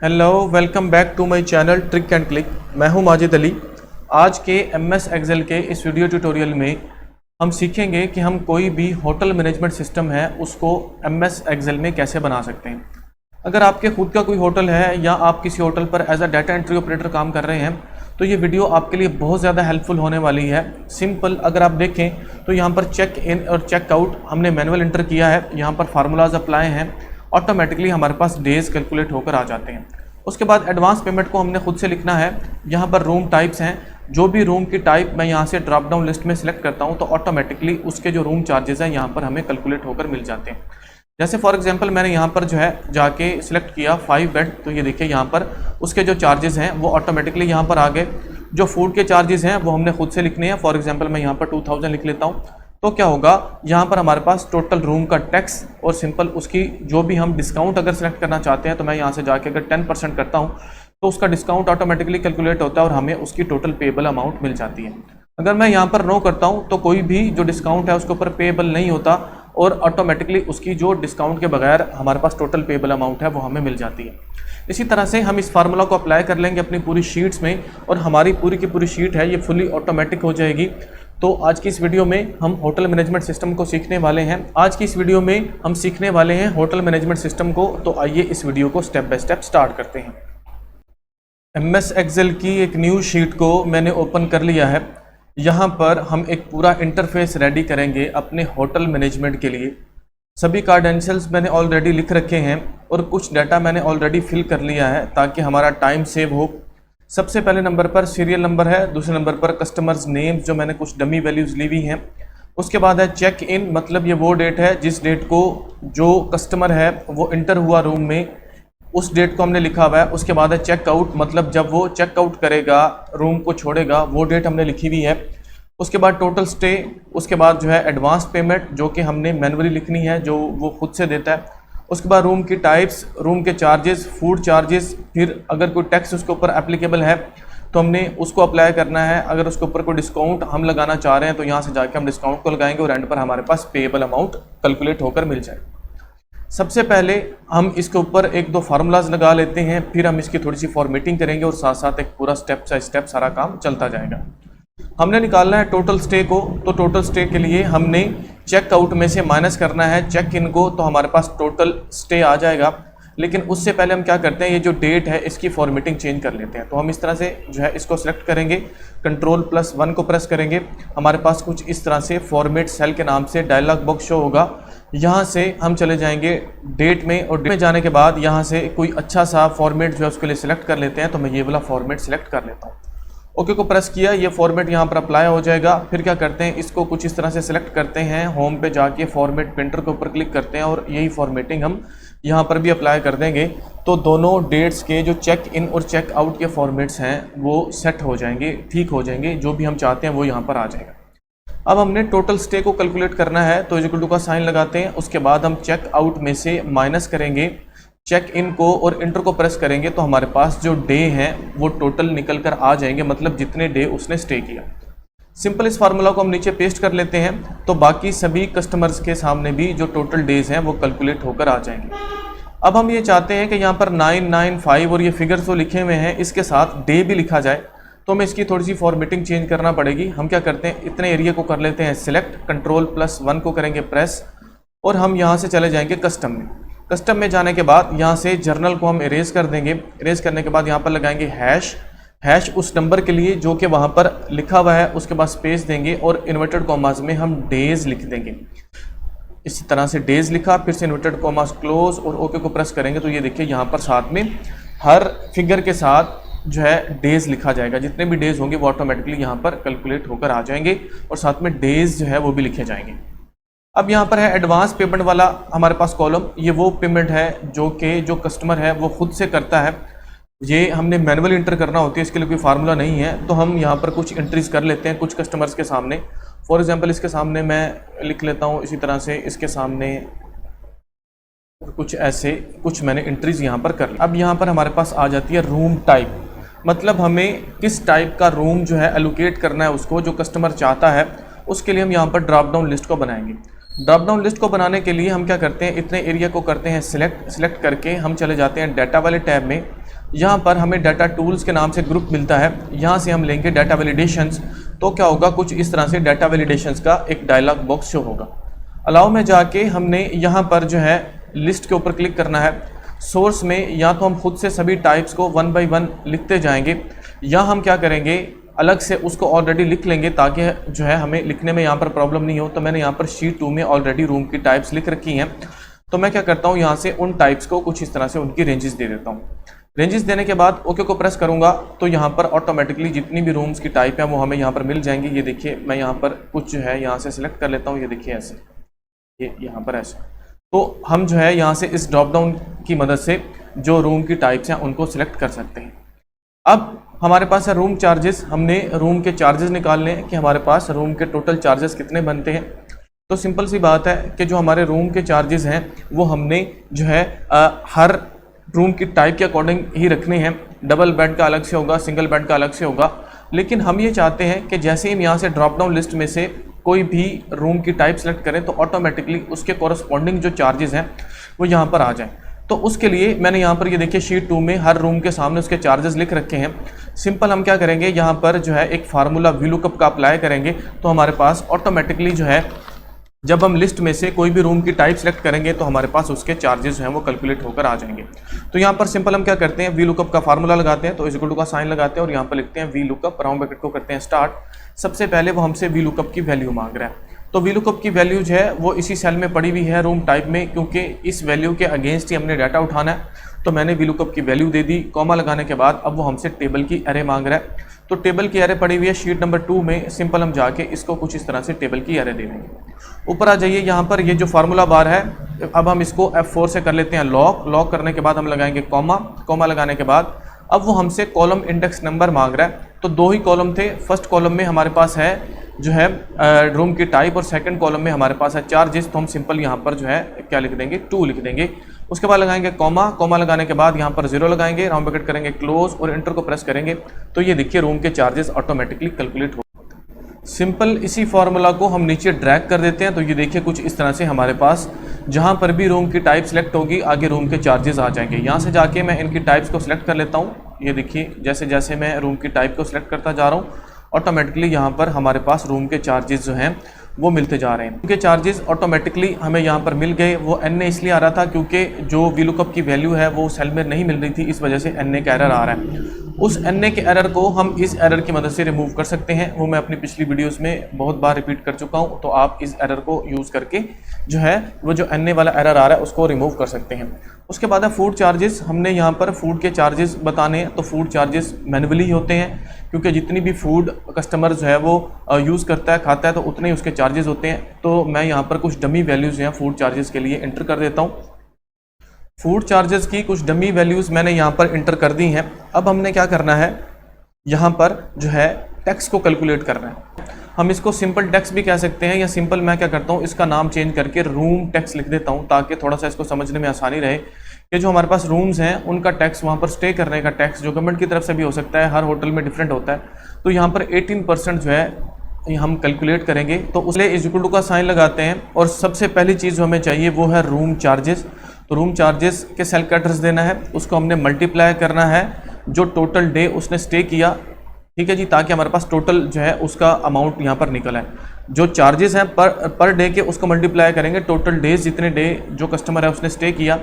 Hello, welcome back to my channel trick and click. मैं हूं माजिद अली। आज के एमएस एक्सेल के इस वीडियो ट्यूटोरियल में हम सीखेंगे कि हम कोई भी होटल मैनेजमेंट सिस्टम है उसको एमएस एक्सेल में कैसे बना सकते हैं। अगर आपके खुद का कोई होटल है या आप किसी होटल पर as a data entry operator काम कर रहे हैं तो ये वीडियो आपके लिए बहुत ज़्यादा हेल्पफुल होने वाली है। सिंपल अगर आप देखें तो यहाँ पर चेक इन और चेक आउट हमने मैनुअल इंटर किया है, यहाँ पर फार्मूलाज अप्लाई हैं, ऑटोमेटिकली हमारे पास डेज कैलकुलेट होकर आ जाते हैं। उसके बाद एडवांस पेमेंट को हमने खुद से लिखना है। यहाँ पर रूम टाइप्स हैं, जो भी रूम की टाइप मैं यहाँ से ड्रॉप डाउन लिस्ट में सिलेक्ट करता हूँ तो ऑटोमेटिकली उसके जो रूम चार्जेस हैं यहाँ पर हमें कैलकुलेट होकर मिल जाते हैं। जैसे फॉर एग्जांपल मैंने यहाँ पर जो है जाके सिलेक्ट किया 5 बेड, तो ये देखिए यहाँ पर उसके जो चार्जेस हैं वो ऑटोमेटिकली यहाँ पर आ गए। जो फूड के चार्जेस हैं वो हमने खुद से लिखने हैं। फॉर एग्जांपल मैं यहाँ पर 2000 लिख लेता हूँ तो क्या होगा, यहाँ पर हमारे पास टोटल रूम का टैक्स और सिंपल उसकी जो भी हम डिस्काउंट अगर सेलेक्ट करना चाहते हैं तो मैं यहाँ से जाके अगर 10% करता हूँ तो उसका डिस्काउंट ऑटोमेटिकली कैलकुलेट होता है और हमें उसकी टोटल पेएबल अमाउंट मिल जाती है। अगर मैं यहाँ पर नो करता हूँ तो कोई भी जो डिस्काउंट है उसके ऊपर पेएबल नहीं होता और ऑटोमेटिकली उसकी जो डिस्काउंट के बगैर हमारे पास टोटल पेएबल अमाउंट है वो हमें मिल जाती है। इसी तरह से हम इस फार्मूला को अप्लाई कर लेंगे अपनी पूरी शीट्स में और हमारी पूरी की पूरी शीट है ये फुली ऑटोमेटिक हो जाएगी। तो आज की इस वीडियो में हम होटल मैनेजमेंट सिस्टम को सीखने वाले हैं। आज की इस वीडियो में हम सीखने वाले हैं होटल मैनेजमेंट सिस्टम को। तो आइए इस वीडियो को स्टेप बाय स्टेप स्टार्ट करते हैं। एमएस एक्सेल की एक न्यू शीट को मैंने ओपन कर लिया है। यहाँ पर हम एक पूरा इंटरफेस रेडी करेंगे अपने होटल मैनेजमेंट के लिए। सभी कार्डेंशियल्स मैंने ऑलरेडी लिख रखे हैं और कुछ डाटा मैंने ऑलरेडी फिल कर लिया है ताकि हमारा टाइम सेव हो। सबसे पहले नंबर पर सीरियल नंबर है, दूसरे नंबर पर कस्टमर्स नेम्स जो मैंने कुछ डमी वैल्यूज़ ली हुई हैं। उसके बाद है चेक इन, मतलब ये वो डेट है जिस डेट को जो कस्टमर है वो इंटर हुआ रूम में, उस डेट को हमने लिखा हुआ है। उसके बाद है चेकआउट, मतलब जब वो चेकआउट करेगा रूम को छोड़ेगा वो डेट हमने लिखी हुई है। उसके बाद टोटल स्टे, उसके बाद जो है एडवांस पेमेंट जो कि हमने मैनुअली लिखनी है जो वो खुद से देता है। उसके बाद रूम की टाइप्स, रूम के चार्जेस, फूड चार्जेस, फिर अगर कोई टैक्स उसके ऊपर एप्लीकेबल है तो हमने उसको अप्लाई करना है। अगर उसके ऊपर कोई डिस्काउंट हम लगाना चाह रहे हैं तो यहाँ से जाके हम डिस्काउंट को लगाएंगे और एंड पर हमारे पास पेएबल अमाउंट कैलकुलेट होकर मिल जाए। सबसे पहले हम इसके ऊपर एक दो फार्मूलाज लगा लेते हैं, फिर हम इसकी थोड़ी सी फॉर्मेटिंग करेंगे और साथ साथ एक पूरा स्टेप बाय स्टेप सारा काम चलता जाएगा। हमने निकालना है टोटल स्टे को, तो टोटल स्टे के लिए हमने चेकआउट में से माइनस करना है चेक इन को, तो हमारे पास टोटल स्टे आ जाएगा। लेकिन उससे पहले हम क्या करते हैं, ये जो डेट है इसकी फॉर्मेटिंग चेंज कर लेते हैं। तो हम इस तरह से जो है इसको सिलेक्ट करेंगे, Ctrl+1 को प्रेस करेंगे, हमारे पास कुछ इस तरह से फॉर्मेट सेल के नाम से डायलॉग बॉक्स शो होगा। यहाँ से हम चले जाएंगे डेट में और डेट में जाने के बाद यहाँ से कोई अच्छा सा फॉर्मेट जो है उसके लिए सिलेक्ट कर लेते हैं। तो मैं ये वाला फॉर्मेट सिलेक्ट कर लेता हूँ, ओके को प्रेस किया, ये फॉर्मेट यहाँ पर अप्लाई हो जाएगा। फिर क्या करते हैं, इसको कुछ इस तरह से सिलेक्ट करते हैं, होम पे जाके फॉर्मेट प्रिंटर के ऊपर क्लिक करते हैं और यही फॉर्मेटिंग हम यहाँ पर भी अप्लाई कर देंगे। तो दोनों डेट्स के जो चेक इन और चेक आउट के फॉर्मेट्स हैं वो सेट हो जाएंगे, ठीक हो जाएंगे, जो भी हम चाहते हैं वो यहाँ पर आ जाएगा। अब हमने टोटल स्टे को कैलकुलेट करना है तो इक्वल टू का साइन लगाते हैं। उसके बाद हम चेक आउट में से माइनस करेंगे चेक इन को और इंटर को प्रेस करेंगे तो हमारे पास जो डे हैं वो टोटल निकल कर आ जाएंगे, मतलब जितने डे उसने स्टे किया। सिंपल इस फार्मूला को हम नीचे पेस्ट कर लेते हैं तो बाकी सभी कस्टमर्स के सामने भी जो टोटल डेज हैं वो कैलकुलेट होकर आ जाएंगे। अब हम ये चाहते हैं कि यहाँ पर 995 और ये फिगर्स जो लिखे हुए हैं इसके साथ डे भी लिखा जाए, तो हमें इसकी थोड़ी सी फॉर्मेटिंग चेंज करना पड़ेगी। हम क्या करते हैं, इतने एरिया को कर लेते हैं सिलेक्ट, Ctrl+1 को करेंगे प्रेस और हम यहाँ से चले जाएंगे कस्टम में। कस्टम में जाने के बाद यहाँ से जर्नल को हम इरेज कर देंगे। इरेज करने के बाद यहाँ पर लगाएंगे हैश उस नंबर के लिए जो कि वहाँ पर लिखा हुआ है, उसके बाद स्पेस देंगे और इन्वर्टेड कॉमास में हम डेज लिख देंगे। इसी तरह से डेज लिखा, फिर से इन्वर्टेड कॉमास क्लोज और ओके को प्रेस करेंगे तो ये देखिए यहाँ पर साथ में हर फिगर के साथ जो है डेज लिखा जाएगा। जितने भी डेज होंगे वो ऑटोमेटिकली यहाँ पर कैलकुलेट होकर आ जाएंगे और साथ में डेज जो है वो भी लिखे जाएंगे। अब यहाँ पर है एडवांस पेमेंट वाला हमारे पास कॉलम, ये वो पेमेंट है जो कस्टमर है वो खुद से करता है। ये हमने मैनुअल इंटर करना होती है, इसके लिए कोई फार्मूला नहीं है। तो हम यहाँ पर कुछ एंट्रीज कर लेते हैं कुछ कस्टमर्स के सामने। फॉर एग्जांपल इसके सामने मैं लिख लेता हूँ, इसी तरह से इसके सामने कुछ ऐसे कुछ मैंने एंट्रीज यहाँ पर कर ली। अब यहाँ पर हमारे पास आ जाती है रूम टाइप, मतलब हमें किस टाइप का रूम जो है एलोकेट करना है उसको, जो कस्टमर चाहता है उसके लिए हम यहाँ पर ड्रॉप डाउन लिस्ट को बनाएंगे। ड्रॉप डाउन लिस्ट को बनाने के लिए हम क्या करते हैं, इतने एरिया को करते हैं सिलेक्ट करके हम चले जाते हैं डाटा वाले टैब में। यहाँ पर हमें डाटा टूल्स के नाम से ग्रुप मिलता है, यहाँ से हम लेंगे डाटा वैलिडेशंस। तो क्या होगा, कुछ इस तरह से डाटा वैलिडेशंस का एक डायलॉग बॉक्स शो होगा। अलाउ में जाके हमने यहाँ पर जो है लिस्ट के ऊपर क्लिक करना है। सोर्स में या तो हम खुद से सभी टाइप्स को 1 बाय 1 लिखते जाएंगे, या हम क्या करेंगे अलग से उसको ऑलरेडी लिख लेंगे ताकि जो है हमें लिखने में यहाँ पर प्रॉब्लम नहीं हो। तो मैंने यहाँ पर शीट 2 में ऑलरेडी रूम की टाइप्स लिख रखी हैं। तो मैं क्या करता हूँ, यहाँ से उन टाइप्स को कुछ इस तरह से उनकी रेंजेस दे देता हूँ। रेंजेस देने के बाद ओके को प्रेस करूँगा तो यहाँ पर ऑटोमेटिकली जितनी भी रूम्स की टाइप है वो हमें यहाँ पर मिल जाएंगी। ये देखिए मैं यहाँ पर कुछ जो है यहाँ से सिलेक्ट कर लेता हूँ। ये देखिए ऐसे, ये यहाँ पर ऐसे। तो हम जो है यहाँ से इस ड्रॉप डाउन की मदद से जो रूम की टाइप्स हैं उनको सिलेक्ट कर सकते हैं। अब हमारे पास है रूम चार्जेस। हमने रूम के चार्जेस निकालने हैं कि हमारे पास रूम के टोटल चार्जेस कितने बनते हैं। तो सिंपल सी बात है कि जो हमारे रूम के चार्जेस हैं वो हमने जो है हर रूम की टाइप के अकॉर्डिंग ही रखने हैं। डबल बेड का अलग से होगा, सिंगल बेड का अलग से होगा। लेकिन हम ये चाहते हैं कि जैसे ही हम यहाँ से ड्रॉप डाउन लिस्ट में से कोई भी रूम की टाइप सेलेक्ट करें तो ऑटोमेटिकली उसके कॉरस्पॉन्डिंग जो चार्जेस हैं वो यहाँ पर आ जाएं। तो उसके लिए मैंने यहाँ पर ये देखिए शीट 2 में हर रूम के सामने उसके चार्जेस लिख रखे हैं। सिंपल हम क्या करेंगे, यहाँ पर जो है एक फार्मूला वीलुकअप का अप्लाई करेंगे तो हमारे पास ऑटोमेटिकली जो है जब हम लिस्ट में से कोई भी रूम की टाइप सेलेक्ट करेंगे तो हमारे पास उसके चार्जेस जो हैं वो कैलकुलेट होकर आ जाएंगे। तो यहाँ पर सिंपल हम क्या करते हैं, वीलुकअप का फार्मूला लगाते हैं। तो इज इक्वल टू का साइन लगाते हैं और यहाँ पर लिखते हैं वीलुकअप, राउंड ब्रैकेट को करते हैं स्टार्ट। सबसे पहले वो हमसे वीलुकअप की वैल्यू मांग रहा है। तो वीलुकअप की वैल्यू जो है वो इसी सेल में पड़ी हुई है रूम टाइप में, क्योंकि इस वैल्यू के अगेंस्ट ही हमने डाटा उठाना है। तो मैंने वीलुकअप की वैल्यू दे दी, कॉमा लगाने के बाद अब वो हमसे टेबल की एरे मांग रहा है। तो टेबल की एरे पड़ी हुई है शीट नंबर 2 में। सिंपल हम जाके इसको कुछ इस तरह से टेबल की एरे दे देंगे। ऊपर आ जाइए, यहाँ पर ये जो फार्मूला बार है अब हम इसको F4 से कर लेते हैं लॉक। लॉक करने के बाद हम लगाएंगे कॉमा। कॉमा लगाने के बाद अब वो हमसे कॉलम इंडेक्स नंबर मांग रहा है। तो 2 ही कॉलम थे। फर्स्ट कॉलम में हमारे पास है जो है रूम की टाइप और सेकंड कॉलम में हमारे पास है चार्जेस। तो हम सिंपल यहाँ पर जो है क्या लिख देंगे, 2 लिख देंगे। उसके बाद लगाएंगे कॉमा। कॉमा लगाने के बाद यहाँ पर 0 लगाएंगे, राउंड ब्रैकेट करेंगे क्लोज और एंटर को प्रेस करेंगे तो ये देखिए रूम के चार्जेस ऑटोमेटिकली कैलकुलेट हो। सिंपल इसी फार्मूला को हम नीचे ड्रैग कर देते हैं तो ये देखिए कुछ इस तरह से हमारे पास जहाँ पर भी रूम की टाइप सेलेक्ट होगी आगे रूम के चार्जेस आ जाएंगे। यहाँ से जाके मैं इनकी टाइप्स को सिलेक्ट कर लेता हूँ। ये देखिए जैसे जैसे मैं रूम की टाइप को सिलेक्ट करता जा रहा हूँ ऑटोमेटिकली यहाँ पर हमारे पास रूम के चार्जेस जो हैं वो मिलते जा रहे हैं। उनके चार्जेस ऑटोमेटिकली हमें यहाँ पर मिल गए। वो एन इसलिए आ रहा था क्योंकि जो वीलुकअप की वैल्यू है वो सेल में नहीं मिल रही थी, इस वजह से एन का एरर आ रहा है। उस एन के एरर को हम इस एरर की मदद से रिमूव कर सकते हैं। वो मैं अपनी पिछली वीडियोस में बहुत बार रिपीट कर चुका हूँ। तो आप इस एरर को यूज़ करके जो है वो जो एन वाला एरर आ रहा है उसको रिमूव कर सकते हैं। उसके बाद है फूड चार्जेस। हमने यहाँ पर फूड के चार्जेस बताने हैं तो फूड चार्जेस मैनुअली होते हैं क्योंकि जितनी भी फूड कस्टमर जो है वो यूज़ करता है खाता है तो उतने ही उसके चार्जेस होते हैं। तो मैं यहाँ पर कुछ डमी वैल्यूज़ हैं फूड चार्जेस के लिए इंटर कर देता हूँ। फूड चार्जेस की कुछ डमी वैल्यूज़ मैंने यहाँ पर इंटर कर दी हैं। अब हमने क्या करना है, यहाँ पर जो है टैक्स को कैलकुलेट करना है। हम इसको सिंपल टैक्स भी कह सकते हैं या सिंपल मैं क्या करता हूँ इसका नाम चेंज करके रूम टैक्स लिख देता हूँ ताकि थोड़ा सा इसको समझने में आसानी रहे कि जो हमारे पास रूम्स हैं उनका टैक्स, वहाँ पर स्टे करने का टैक्स जो गवर्नमेंट की तरफ से भी हो सकता है, हर होटल में डिफरेंट होता है। तो यहाँ पर 18% जो है हम कैलकुलेट करेंगे तो उसके लिए इज इक्वल टू का साइन लगाते हैं और सबसे पहली चीज़ जो हमें चाहिए वो है रूम चार्जेस। तो रूम चार्जेस के सेल का एड्रेस देना है, उसको हमने मल्टीप्लाई करना है जो टोटल डे उसने स्टे किया, ठीक है जी, ताकि हमारे पास टोटल जो है उसका अमाउंट यहाँ पर निकल आए। जो चार्जेस हैं पर डे के उसको मल्टीप्लाई करेंगे टोटल डेज जितने डे जो कस्टमर है उसने स्टे किया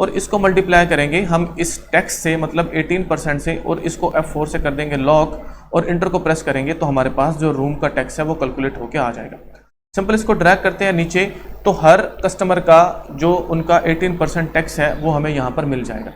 और इसको मल्टीप्लाई करेंगे हम इस टैक्स से मतलब 18% से और इसको F4 से कर देंगे लॉक और इंटर को प्रेस करेंगे तो हमारे पास जो रूम का टैक्स है वो कैलकुलेट होकर आ जाएगा। सिंपल इसको ड्रैग करते हैं नीचे तो हर कस्टमर का जो उनका 18% टैक्स है वो हमें यहाँ पर मिल जाएगा।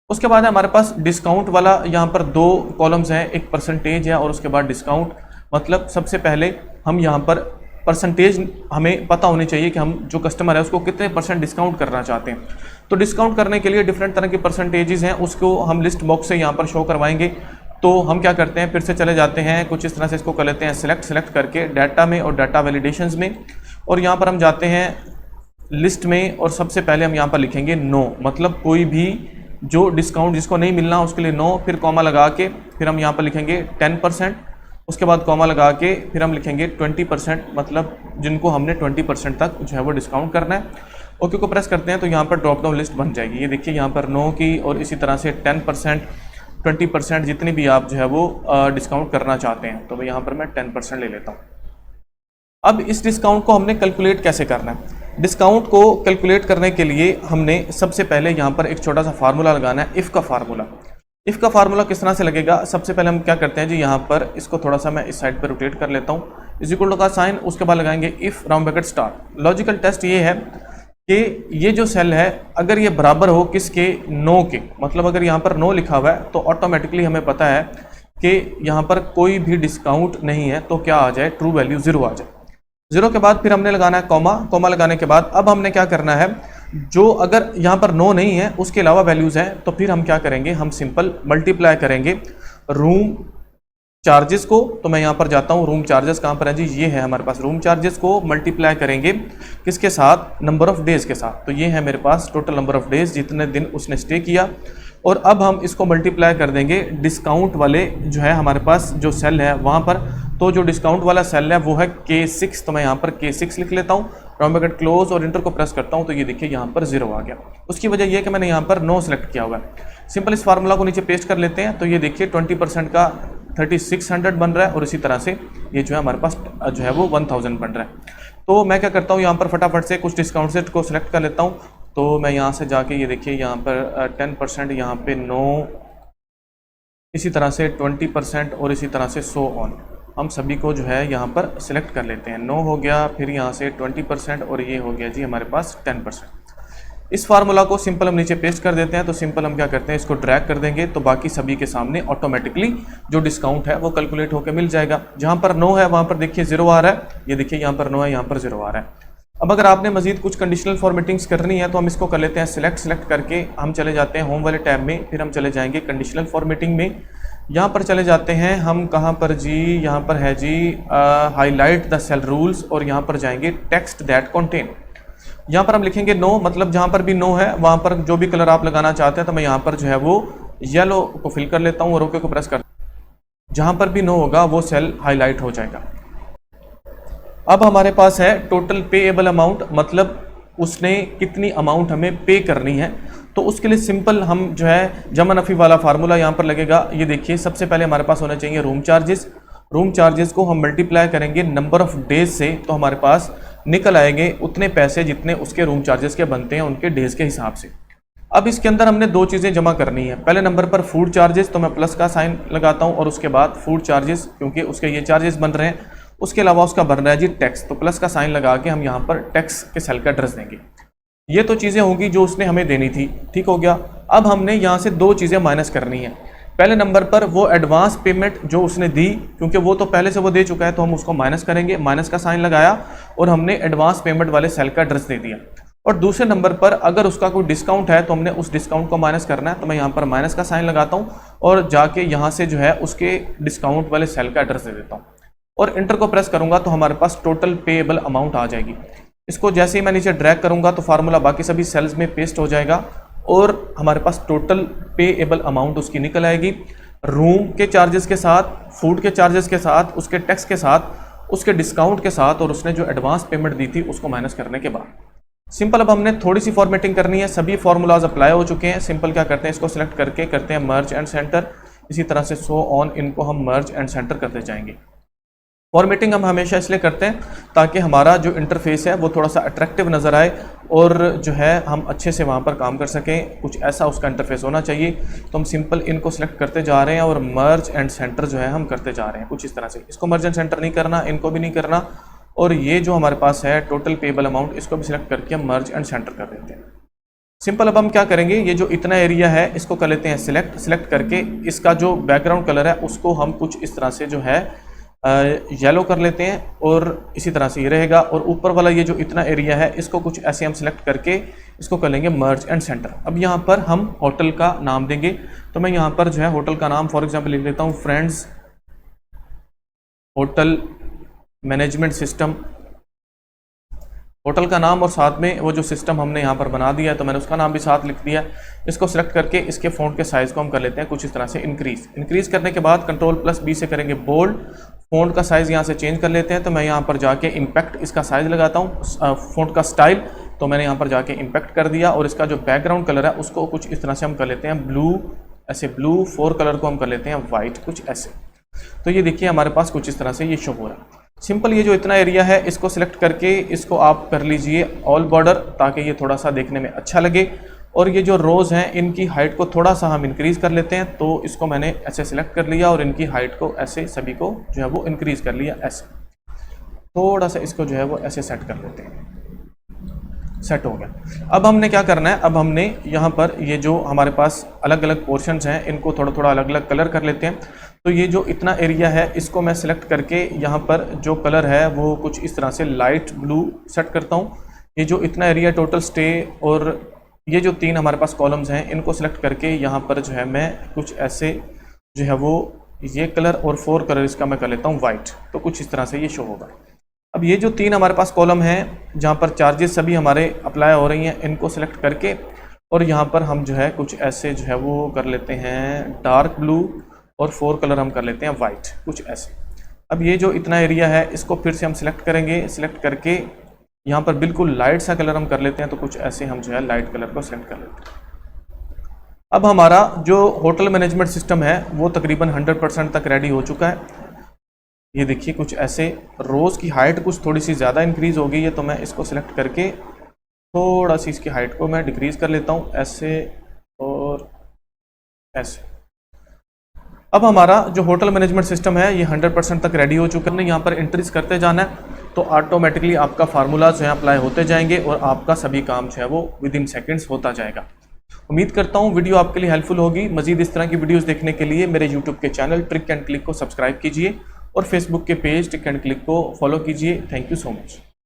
उसके बाद हमारे पास डिस्काउंट वाला यहाँ पर 2 कॉलम्स हैं, एक परसेंटेज है और उसके बाद डिस्काउंट। मतलब सबसे पहले हम यहाँ पर परसेंटेज हमें पता होनी चाहिए कि हम जो कस्टमर है उसको कितने % डिस्काउंट करना चाहते हैं। तो डिस्काउंट करने के लिए डिफरेंट तरह के परसेंटेजेस हैं, उसको हम लिस्ट बॉक्स से यहाँ पर शो करवाएंगे। तो हम क्या करते हैं, फिर से चले जाते हैं कुछ इस तरह से, इसको कर लेते हैं सेलेक्ट करके डाटा में और डाटा वैलिडेशंस में और यहाँ पर हम जाते हैं लिस्ट में और सबसे पहले हम यहाँ पर लिखेंगे नो, मतलब कोई भी जो डिस्काउंट जिसको नहीं मिलना उसके लिए नो, फिर कॉमा लगा के फिर हम यहाँ पर लिखेंगे 10%, उसके बाद कॉमा लगा के फिर हम लिखेंगे 20%, मतलब जिनको हमने 20% तक जो है वो डिस्काउंट करना है। ओके को प्रेस करते हैं तो यहाँ पर ड्रॉप डाउन लिस्ट बन जाएगी। ये देखिए यहाँ पर नो की और इसी तरह से 10%, 20% जितनी भी आप जो है वो डिस्काउंट करना चाहते हैं। तो मैं यहाँ पर मैं 10% ले लेता हूँ। अब इस डिस्काउंट को हमने कैलकुलेट कैसे करना है। डिस्काउंट को कैलकुलेट करने के लिए हमने सबसे पहले यहाँ पर एक छोटा सा फार्मूला लगाना है, इफ़ का फार्मूला। इफ़ का फार्मूला किस तरह से लगेगा, सबसे पहले हम क्या करते हैं जी, यहाँ पर इसको थोड़ा सा मैं इस साइड पर रोटेट कर लेता हूँ, इज इक्वल टू का साइन, उसके बाद लगाएंगे if round bracket star. Logical test ये है कि ये जो सेल है अगर ये बराबर हो किसके, नो के, मतलब अगर यहाँ पर नो लिखा हुआ है तो ऑटोमेटिकली हमें पता है कि यहाँ पर कोई भी डिस्काउंट नहीं है, तो क्या आ जाए, ट्रू वैल्यू 0 आ जाए। 0 के बाद फिर हमने लगाना है कॉमा, कॉमा लगाने के बाद अब हमने क्या करना है, जो अगर यहाँ पर नो नहीं है उसके अलावा वैल्यूज़ हैं, तो फिर हम क्या करेंगे, हम सिंपल मल्टीप्लाई करेंगे रूम चार्जेस को। तो मैं यहाँ पर जाता हूँ, रूम चार्जेस कहाँ पर है जी, ये है हमारे पास। रूम चार्जेस को मल्टीप्लाई करेंगे किसके साथ, नंबर ऑफ डेज़ के साथ। तो ये है मेरे पास टोटल नंबर ऑफ डेज़, जितने दिन उसने स्टे किया। और अब हम इसको मल्टीप्लाई कर देंगे डिस्काउंट वाले जो है हमारे पास जो सेल है वहाँ पर। तो जो डिस्काउंट वाला सेल है वो है K6, तो मैं यहाँ पर K6 लिख लेता हूँ, राउंड ब्रैकेट क्लोज और इंटर को प्रेस करता हूँ, तो ये देखिए यहाँ पर 0 आ गया। उसकी वजह यह है कि मैंने यहाँ पर नो सेलेक्ट किया हुआ है। सिंपल इस फार्मूला को नीचे पेस्ट कर लेते हैं, तो ये देखिए 20% का 3600 बन रहा है, और इसी तरह से ये जो है हमारे पास जो है वो 1000 बन रहा है। तो मैं क्या करता हूँ, यहाँ पर फटाफट से कुछ डिस्काउंट सेट को सिलेक्ट कर लेता हूँ। तो मैं यहाँ से जाके ये देखिए यहाँ पर 10%, यहाँ पे 9, इसी तरह से 20% और इसी तरह से 100 ऑन, हम सभी को जो है यहाँ पर सिलेक्ट कर लेते हैं। 9 हो गया, फिर यहाँ से 20% और ये हो गया जी हमारे पास 10%। इस फार्मूला को सिंपल हम नीचे पेस्ट कर देते हैं। तो सिंपल हम क्या करते हैं, इसको ड्रैग कर देंगे, तो बाकी सभी के सामने ऑटोमेटिकली जो डिस्काउंट है वो कैलकुलेट होकर मिल जाएगा। जहाँ पर 9 है वहाँ पर देखिए 0 आ रहा है, ये देखिए यहाँ पर 9 है, यहाँ पर 0 आ रहा है। अब अगर आपने मजीद कुछ कंडीशनल फॉर्मेटिंग्स करनी है तो हम इसको कर लेते हैं सिलेक्ट करके हम चले जाते हैं होम वाले टैब में, फिर हम चले जाएंगे कंडीशनल फॉर्मेटिंग में। यहाँ पर चले जाते हैं हम, कहाँ पर जी, यहाँ पर है जी हाईलाइट द सेल रूल्स, और यहाँ पर जाएंगे टेक्स्ट दैट कंटेन। यहाँ पर हम लिखेंगे नो, मतलब जहाँ पर भी नो है वहाँ पर जो भी कलर आप लगाना चाहते हैं, तो मैं यहाँ पर जो है वो येलो को फिल कर लेता हूँ और ओके को प्रेस कर, जहाँ पर भी नो होगा वो सेल हाईलाइट हो जाएगा। अब हमारे पास है टोटल पेएबल अमाउंट, मतलब उसने कितनी अमाउंट हमें पे करनी है। तो उसके लिए सिंपल हम जो है जमा नफ़ी वाला फार्मूला यहाँ पर लगेगा। ये देखिए सबसे पहले हमारे पास होना चाहिए रूम चार्जेस। रूम चार्जेस को हम मल्टीप्लाई करेंगे नंबर ऑफ डेज से, तो हमारे पास निकल आएंगे उतने पैसे जितने उसके रूम चार्जेस के बनते हैं उनके डेज के हिसाब से। अब इसके अंदर हमने दो चीज़ें जमा करनी है। पहले नंबर पर फूड चार्जेस, तो मैं प्लस का साइन लगाता हूँ, और उसके बाद फूड चार्जेस, क्योंकि उसके ये चार्जेस बन रहे हैं। उसके अलावा उसका बन रहा है जी टैक्स, तो प्लस का साइन लगा के हम यहाँ पर टैक्स के सेल का एड्रेस देंगे। ये तो चीज़ें होंगी जो उसने हमें देनी थी, ठीक हो गया। अब हमने यहाँ से दो चीज़ें माइनस करनी है। पहले नंबर पर वो एडवांस पेमेंट जो उसने दी, क्योंकि वो तो पहले से वो दे चुका है, तो हम उसको माइनस करेंगे। माइनस का साइन लगाया और हमने एडवांस पेमेंट वाले सेल का एड्रेस दे दिया। और दूसरे नंबर पर अगर उसका कोई डिस्काउंट है तो हमने उस डिस्काउंट को माइनस करना है, तो मैं यहाँ पर माइनस का साइन लगाता हूँ और जाके यहाँ से जो है उसके डिस्काउंट वाले सेल का एड्रेस दे देता हूँ और इंटर को प्रेस करूँगा, तो हमारे पास टोटल पेएबल अमाउंट आ जाएगी। इसको जैसे ही मैं नीचे ड्रैग करूँगा तो फार्मूला बाकी सभी सेल्स में पेस्ट हो जाएगा और हमारे पास टोटल पेएबल अमाउंट उसकी निकल आएगी। रूम के चार्जेस के साथ, फूड के चार्जेस के साथ, उसके टैक्स के साथ, उसके डिस्काउंट के साथ और उसने जो एडवांस पेमेंट दी थी उसको माइनस करने के बाद। सिंपल अब हमने थोड़ी सी फॉर्मेटिंग करनी है। सभी फार्मूलाज अप्लाई हो चुके हैं। सिंपल क्या करते हैं, इसको सिलेक्ट करके करते हैं मर्ज एंड सेंटर। इसी तरह से सो ऑन, इनको हम मर्ज एंड सेंटर करते जाएंगे। फॉर्मेटिंग हम हमेशा इसलिए करते हैं ताकि हमारा जो इंटरफेस है वो थोड़ा सा अट्रैक्टिव नज़र आए और जो है हम अच्छे से वहाँ पर काम कर सकें। कुछ ऐसा उसका इंटरफेस होना चाहिए। तो हम सिंपल इनको सिलेक्ट करते जा रहे हैं और मर्ज एंड सेंटर जो है हम करते जा रहे हैं कुछ इस तरह से। इसको मर्ज एंड सेंटर नहीं करना, इनको भी नहीं करना, और ये जो हमारे पास है टोटल पेएबल अमाउंट, इसको भी सिलेक्ट करके हम मर्ज एंड सेंटर कर देते हैं। सिंपल अब हम क्या करेंगे, ये जो इतना एरिया है इसको कर लेते हैं सिलेक्ट करके इसका जो बैकग्राउंड कलर है उसको हम कुछ इस तरह से जो है येलो कर लेते हैं और इसी तरह से ये रहेगा। और ऊपर वाला ये जो इतना एरिया है इसको कुछ ऐसे हम सिलेक्ट करके इसको कर लेंगे मर्ज एंड सेंटर। अब यहाँ पर हम होटल का नाम देंगे, तो मैं यहाँ पर जो है होटल का नाम फॉर एग्जांपल लिख लेता हूँ friends hotel management system, hotel का नाम और साथ में वो जो सिस्टम हमने यहाँ पर बना दिया है तो मैंने उसका नाम भी साथ लिख दिया। इसको सिलेक्ट करके इसके फ़ॉन्ट के साइज़ को हम कर लेते हैं कुछ इस तरह से इंक्रीज़ करने के बाद कंट्रोल+B से करेंगे बोल्ड। फ़ॉन्ट का साइज़ यहाँ से चेंज कर लेते हैं, तो मैं यहाँ पर जाके इम्पैक्ट इसका साइज़ लगाता हूँ। फ़ॉन्ट का स्टाइल तो मैंने यहाँ पर जाके इम्पैक्ट कर दिया और इसका जो बैकग्राउंड कलर है उसको कुछ इस तरह से हम कर लेते हैं ब्लू ऐसे ब्लू, 4 कलर को हम कर लेते हैं वाइट, कुछ ऐसे। तो ये देखिए हमारे पास कुछ इस तरह से ये शो हो रहा है। सिंपल ये जो इतना एरिया है इसको सिलेक्ट करके इसको आप कर लीजिए ऑल बॉर्डर, ताकि ये थोड़ा सा देखने में अच्छा लगे। और ये जो रोज़ हैं इनकी हाइट को थोड़ा सा हम इंक्रीज़ कर लेते हैं। तो इसको मैंने ऐसे सिलेक्ट कर लिया और इनकी हाइट को ऐसे सभी को जो है वो इंक्रीज़ कर लिया। ऐसे थोड़ा सा इसको जो है वो ऐसे सेट कर लेते हैं। सेट हो गया। अब हमने क्या करना है, अब हमने यहाँ पर ये जो हमारे पास अलग अलग पोर्शंस हैं इनको थोड़ा थोड़ा अलग अलग कलर कर लेते हैं। तो ये जो इतना एरिया है इसको मैं सिलेक्ट करके यहाँ पर जो कलर है वो कुछ इस तरह से लाइट ब्लू सेट करता हूँ। ये जो इतना एरिया टोटल स्टे और ये जो 3 हमारे पास कॉलम्स हैं इनको सिलेक्ट करके यहाँ पर जो है मैं कुछ ऐसे जो है वो ये कलर और 4 कलर इसका मैं कर लेता हूँ वाइट। तो कुछ इस तरह से ये शो होगा। अब ये जो 3 हमारे पास कॉलम हैं जहाँ पर चार्जेस सभी हमारे अप्लाई हो रही हैं इनको सिलेक्ट करके और यहाँ पर हम जो है कुछ ऐसे जो है वो कर लेते हैं डार्क ब्लू और 4 कलर हम कर लेते हैं वाइट, कुछ ऐसे। अब ये जो इतना एरिया है इसको फिर से हम सिलेक्ट करेंगे, सिलेक्ट करके यहाँ पर बिल्कुल लाइट सा कलर हम कर लेते हैं। तो कुछ ऐसे हम जो है लाइट कलर को सिलेक्ट कर लेते हैं। अब हमारा जो होटल मैनेजमेंट सिस्टम है वो तकरीबन 100% तक रेडी हो चुका है। ये देखिए कुछ ऐसे रोज़ की हाइट कुछ थोड़ी सी ज़्यादा इंक्रीज़ हो गई है। तो मैं इसको सिलेक्ट करके थोड़ा सी इसकी हाइट को मैं डिक्रीज़ कर लेता हूँ ऐसे और ऐसे। अब हमारा जो होटल मैनेजमेंट सिस्टम है ये 100% तक रेडी हो चुका है। यहाँ पर इंक्रीज़ करते जाना है तो ऑटोमेटिकली आपका फार्मूला जो है अप्लाई होते जाएंगे और आपका सभी काम जो है वो विद इन सेकेंड्स होता जाएगा। उम्मीद करता हूँ वीडियो आपके लिए हेल्पफुल होगी। मज़ीद इस तरह की वीडियोस देखने के लिए मेरे यूट्यूब के चैनल ट्रिक एंड क्लिक को सब्सक्राइब कीजिए और फेसबुक के पेज ट्रिक एंड क्लिक को फॉलो कीजिए। Thank you so much.